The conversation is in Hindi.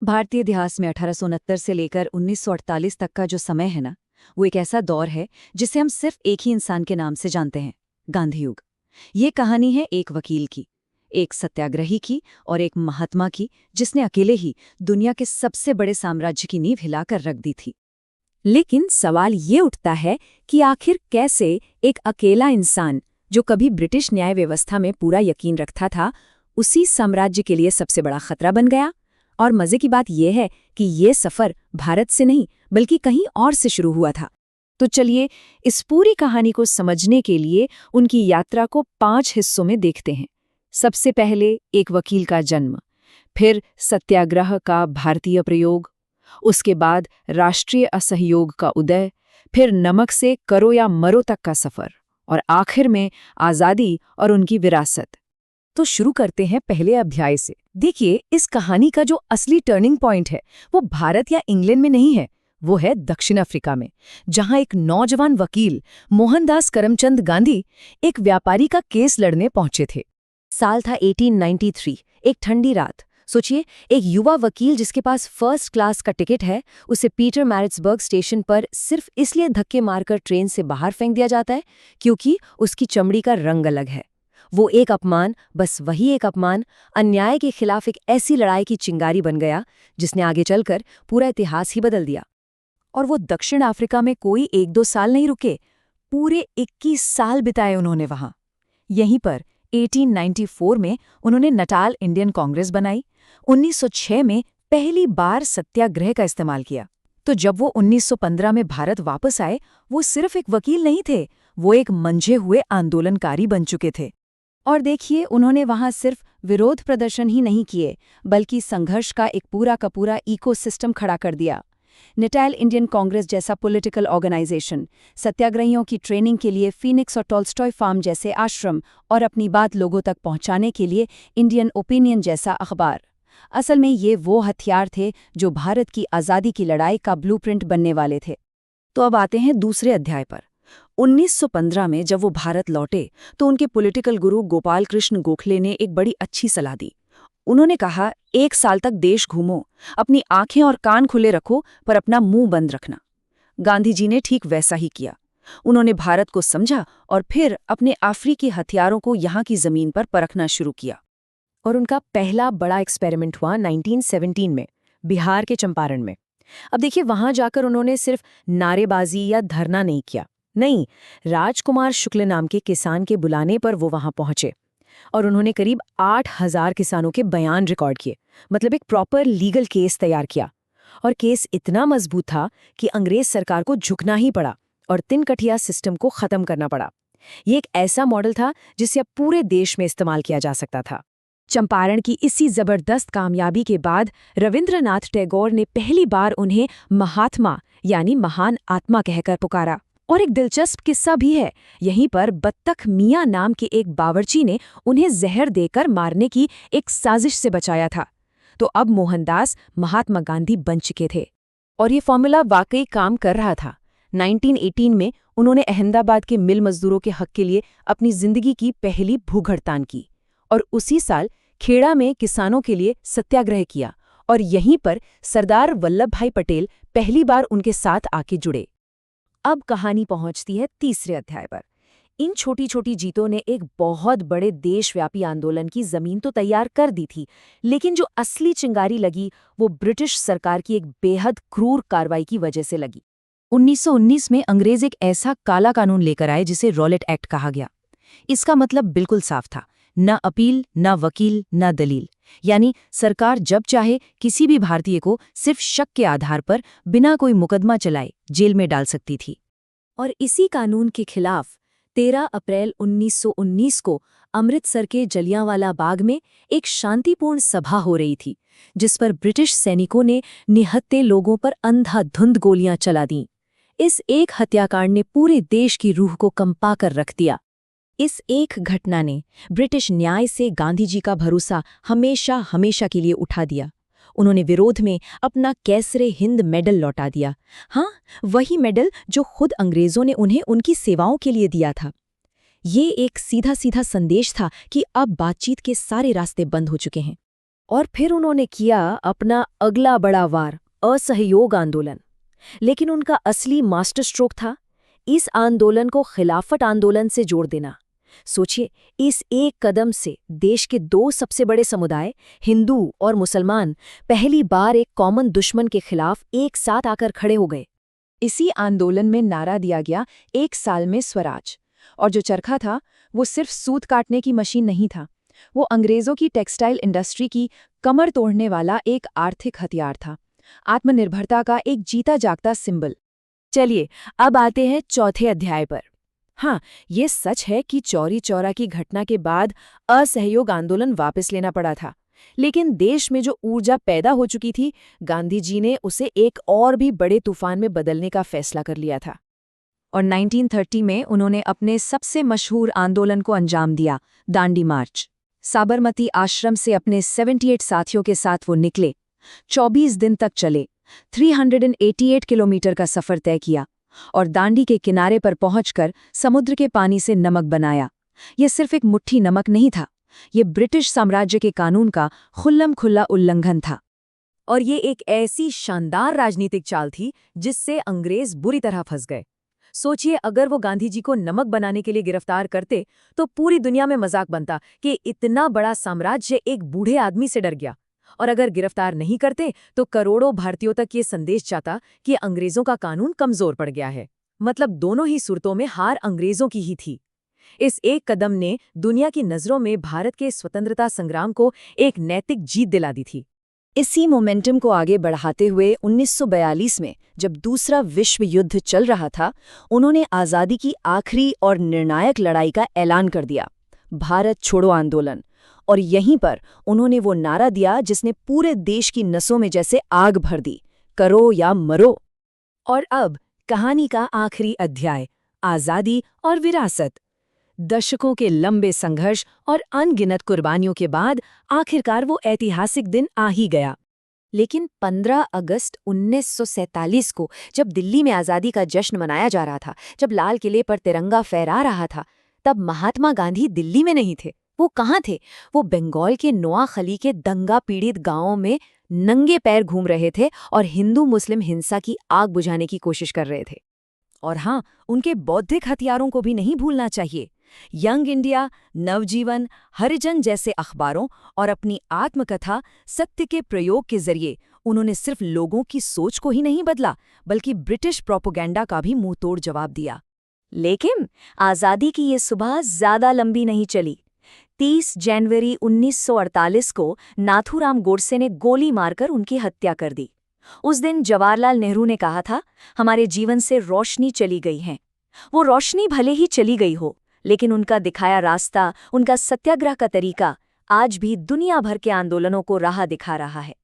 भारतीय इतिहास में 1869 से लेकर 1948 तक का जो समय है ना, वो एक ऐसा दौर है जिसे हम सिर्फ एक ही इंसान के नाम से जानते हैं, गांधी युग। ये कहानी है एक वकील की, एक सत्याग्रही की और एक महात्मा की, जिसने अकेले ही दुनिया के सबसे बड़े साम्राज्य की नींव हिलाकर रख दी थी। लेकिन सवाल ये उठता है कि आखिर कैसे एक अकेला इंसान, जो कभी ब्रिटिश न्याय व्यवस्था में पूरा यकीन रखता था, उसी साम्राज्य के लिए सबसे बड़ा खतरा बन गया। और मजे की बात यह है कि ये सफर भारत से नहीं बल्कि कहीं और से शुरू हुआ था। तो चलिए इस पूरी कहानी को समझने के लिए उनकी यात्रा को 5 हिस्सों में देखते हैं। सबसे पहले एक वकील का जन्म, फिर सत्याग्रह का भारतीय प्रयोग, उसके बाद राष्ट्रीय असहयोग का उदय, फिर नमक से करो या मरो तक का सफर, और आखिर में आज़ादी और उनकी विरासत। तो शुरू करते हैं पहले अध्याय से। देखिए, इस कहानी का जो असली टर्निंग पॉइंट है वो भारत या इंग्लैंड में नहीं है, वो है दक्षिण अफ्रीका में, जहां एक नौजवान वकील मोहनदास करमचंद गांधी एक व्यापारी का केस लड़ने पहुंचे थे। साल था 1893, एक ठंडी रात। सोचिए, एक युवा वकील जिसके पास फर्स्ट क्लास का टिकट है, उसे पीटर मैरिट्सबर्ग स्टेशन पर सिर्फ इसलिए धक्के मारकर ट्रेन से बाहर फेंक दिया जाता है क्योंकि उसकी चमड़ी का रंग अलग है। वो एक अपमान, बस वही एक अपमान, अन्याय के खिलाफ एक ऐसी लड़ाई की चिंगारी बन गया जिसने आगे चलकर पूरा इतिहास ही बदल दिया। और वो दक्षिण अफ्रीका में कोई 1-2 साल नहीं रुके, पूरे 21 साल बिताए उन्होंने वहां। यहीं पर 1894 में उन्होंने नटाल इंडियन कांग्रेस बनाई। 1906 में पहली बार सत्याग्रह का इस्तेमाल किया। तो जब वो 1915 में भारत वापस आए, वो सिर्फ एक वकील नहीं थे, वो एक मंझे हुए आंदोलनकारी बन चुके थे। और देखिए, उन्होंने वहां सिर्फ विरोध प्रदर्शन ही नहीं किए, बल्कि संघर्ष का एक पूरा का पूरा इकोसिस्टम खड़ा कर दिया। नटाल इंडियन कांग्रेस जैसा पॉलिटिकल ऑर्गेनाइजेशन, सत्याग्रहियों की ट्रेनिंग के लिए फीनिक्स और टॉल्स्टॉय फार्म जैसे आश्रम, और अपनी बात लोगों तक पहुंचाने के लिए इंडियन ओपिनियन जैसा अखबार। असल में ये वो हथियार थे जो भारत की आज़ादी की लड़ाई का ब्लूप्रिंट बनने वाले थे। तो अब आते हैं दूसरे अध्याय पर। 1915 में जब वो भारत लौटे तो उनके पॉलिटिकल गुरु गोपाल कृष्ण गोखले ने एक बड़ी अच्छी सलाह दी। उन्होंने कहा, 1 साल तक देश घूमो, अपनी आंखें और कान खुले रखो पर अपना मुंह बंद रखना। गांधी जी ने ठीक वैसा ही किया। उन्होंने भारत को समझा और फिर अपने अफ्रीकी हथियारों को यहाँ की जमीन पर परखना शुरू किया। और उनका पहला बड़ा एक्सपेरिमेंट हुआ 1917 में, बिहार के चंपारण में। अब देखिए, वहां जाकर उन्होंने सिर्फ नारेबाजी या धरना नहीं किया, नहीं, राजकुमार शुक्ल नाम के किसान के बुलाने पर वो वहां पहुंचे और उन्होंने करीब 8,000 किसानों के बयान रिकॉर्ड किए, मतलब एक प्रॉपर लीगल केस तैयार किया। और केस इतना मजबूत था कि अंग्रेज सरकार को झुकना ही पड़ा और तिनकठिया सिस्टम को खत्म करना पड़ा। ये एक ऐसा मॉडल था जिसे अब पूरे देश में इस्तेमाल किया जा सकता था। चंपारण की इसी जबरदस्त कामयाबी के बाद रविंद्रनाथ टैगोर ने पहली बार उन्हें महात्मा यानी महान आत्मा कहकर पुकारा। और एक दिलचस्प किस्सा भी है, यहीं पर बत्तख मियाँ नाम के एक बावर्ची ने उन्हें जहर देकर मारने की एक साजिश से बचाया था। तो अब मोहनदास महात्मा गांधी बन चुके थे और ये फॉर्मूला वाकई काम कर रहा था। 1918 में उन्होंने अहमदाबाद के मिल मजदूरों के हक के लिए अपनी जिंदगी की पहली भूख हड़ताल की और उसी साल खेड़ा में किसानों के लिए सत्याग्रह किया और यहीं पर सरदार वल्लभ भाई पटेल पहली बार उनके साथ आके जुड़े। अब कहानी पहुंचती है तीसरे अध्याय पर। इन छोटी छोटी जीतों ने एक बहुत बड़े देशव्यापी आंदोलन की जमीन तो तैयार कर दी थी, लेकिन जो असली चिंगारी लगी वो ब्रिटिश सरकार की एक बेहद क्रूर कार्रवाई की वजह से लगी। 1919 में अंग्रेज एक ऐसा काला कानून लेकर आए जिसे रॉलेट एक्ट कहा गया। इसका मतलब बिल्कुल साफ था, न अपील, न वकील, न दलील। यानी सरकार जब चाहे किसी भी भारतीय को सिर्फ शक के आधार पर बिना कोई मुकदमा चलाए जेल में डाल सकती थी। और इसी कानून के खिलाफ 13 अप्रैल 1919 को अमृतसर के जलियांवाला बाग में एक शांतिपूर्ण सभा हो रही थी, जिस पर ब्रिटिश सैनिकों ने निहत्थे लोगों पर अंधाधुंध गोलियां चला दीं। इस एक हत्याकांड ने पूरे देश की रूह को कंपा कर रख दिया। इस एक घटना ने ब्रिटिश न्याय से गांधी जी का भरोसा हमेशा हमेशा के लिए उठा दिया। उन्होंने विरोध में अपना कैसरे हिंद मेडल लौटा दिया। हाँ, वही मेडल जो खुद अंग्रेजों ने उन्हें उनकी सेवाओं के लिए दिया था। ये एक सीधा सीधा संदेश था कि अब बातचीत के सारे रास्ते बंद हो चुके हैं। और फिर उन्होंने किया अपना अगला बड़ा वार, असहयोग आंदोलन। लेकिन उनका असली मास्टर स्ट्रोक था इस आंदोलन को खिलाफत आंदोलन से जोड़ देना। सोचिए, इस एक कदम से देश के दो सबसे बड़े समुदाय, हिंदू और मुसलमान, पहली बार एक कॉमन दुश्मन के खिलाफ एक साथ आकर खड़े हो गए। इसी आंदोलन में नारा दिया गया 1 साल में स्वराज। और जो चरखा था वो सिर्फ सूत काटने की मशीन नहीं था, वो अंग्रेजों की टेक्सटाइल इंडस्ट्री की कमर तोड़ने वाला एक आर्थिक हथियार था, आत्मनिर्भरता का एक जीता जागता सिंबल। चलिए अब आते हैं चौथे अध्याय पर। हाँ, ये सच है कि चौरी चौरा की घटना के बाद असहयोग आंदोलन वापस लेना पड़ा था, लेकिन देश में जो ऊर्जा पैदा हो चुकी थी, गांधी जी ने उसे एक और भी बड़े तूफान में बदलने का फैसला कर लिया था। और 1930 में उन्होंने अपने सबसे मशहूर आंदोलन को अंजाम दिया, दांडी मार्च। साबरमती आश्रम से अपने 78 साथियों के साथ वो निकले। 24 दिन तक चले, 388 किलोमीटर का सफर तय किया और दांडी के किनारे पर पहुंचकर समुद्र के पानी से नमक बनाया। ये सिर्फ एक मुट्ठी नमक नहीं था, ये ब्रिटिश साम्राज्य के कानून का खुल्लम-खुल्ला उल्लंघन था। और ये एक ऐसी शानदार राजनीतिक चाल थी जिससे अंग्रेज बुरी तरह फंस गए। सोचिए, अगर वो गांधी जी को नमक बनाने के लिए गिरफ्तार करते तो पूरी दुनिया में मजाक बनता कि इतना बड़ा साम्राज्य एक बूढ़े आदमी से डर गया। और अगर गिरफ्तार नहीं करते तो करोड़ों भारतीयों तक ये संदेश जाता कि अंग्रेजों का कानून कमजोर पड़ गया है। मतलब दोनों ही सूरतों में हार अंग्रेजों की ही थी। इस एक कदम ने दुनिया की नज़रों में भारत के स्वतंत्रता संग्राम को एक नैतिक जीत दिला दी थी। इसी मोमेंटम को आगे बढ़ाते हुए 1942 में जब दूसरा विश्व युद्ध चल रहा था, उन्होंने आज़ादी की आखिरी और निर्णायक लड़ाई का ऐलान कर दिया, भारत छोड़ो आंदोलन। और यहीं पर उन्होंने वो नारा दिया जिसने पूरे देश की नसों में जैसे आग भर दी, करो या मरो। और अब कहानी का आखिरी अध्याय, आज़ादी और विरासत। दशकों के लंबे संघर्ष और अनगिनत कुर्बानियों के बाद आखिरकार वो ऐतिहासिक दिन आ ही गया। लेकिन 15 अगस्त 1947 को जब दिल्ली में आज़ादी का जश्न मनाया जा रहा था, जब लाल किले पर तिरंगा फहरा रहा था, तब महात्मा गांधी दिल्ली में नहीं थे। वो कहाँ थे? वो बंगाल के नोआखली के दंगा पीड़ित गांवों में नंगे पैर घूम रहे थे और हिंदू मुस्लिम हिंसा की आग बुझाने की कोशिश कर रहे थे। और हाँ, उनके बौद्धिक हथियारों को भी नहीं भूलना चाहिए। यंग इंडिया, नवजीवन, हरिजन जैसे अखबारों और अपनी आत्मकथा सत्य के प्रयोग के जरिए उन्होंने सिर्फ लोगों की सोच को ही नहीं बदला, बल्कि ब्रिटिश प्रोपेगेंडा का भी मुंहतोड़ जवाब दिया। लेकिन आज़ादी की ये सुबह ज्यादा लंबी नहीं चली। 30 जनवरी 1948 को नाथूराम गोडसे ने गोली मारकर उनकी हत्या कर दी। उस दिन जवाहरलाल नेहरू ने कहा था, हमारे जीवन से रोशनी चली गई है। वो रोशनी भले ही चली गई हो, लेकिन उनका दिखाया रास्ता, उनका सत्याग्रह का तरीका आज भी दुनिया भर के आंदोलनों को राह दिखा रहा है।